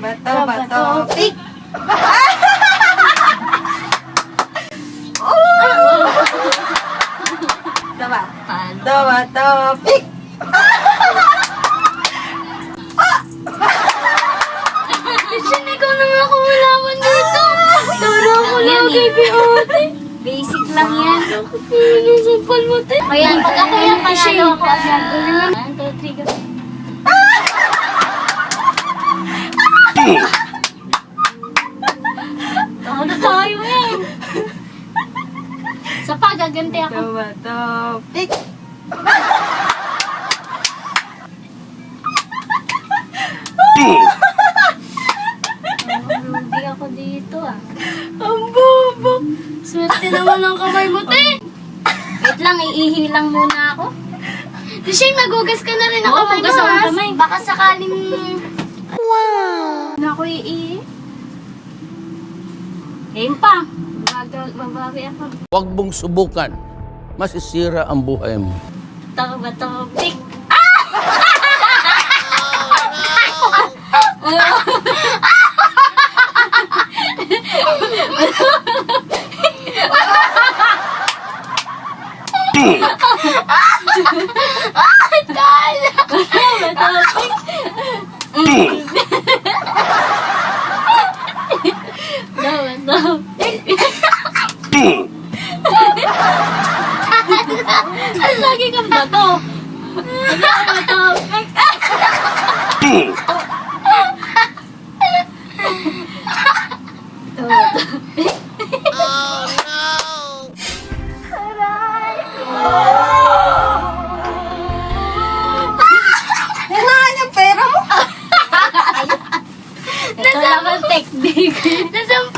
Bato, bato, pick! Diba? Bato, bato, pick! Christian, ikaw na nga kumulawan dito. Tara ko lang, baby ate. Basic lang yan. Yung sampal mo, te. Kaya pag ako yan, panalo ako agad. 1, 2, 3, go. Ano tayo eh? Sa pagaganti ako. Bato, bato, pick! Hindi ako dito ah. Ang bobo! Swerte naman ang kamay mo, te. Wait lang, iihi lang muna ako. Shane, magugas ka na rin ang kamay mo, ha? Baka sakaling... Wow! Na ako iihi. Game pa. Babawi ako. Huwag mong subukan. Masisira ang buhay mo. Tako ba to? Big! Lagi kang bato. Kailangan yung pera mo! Nasa technique. Nasa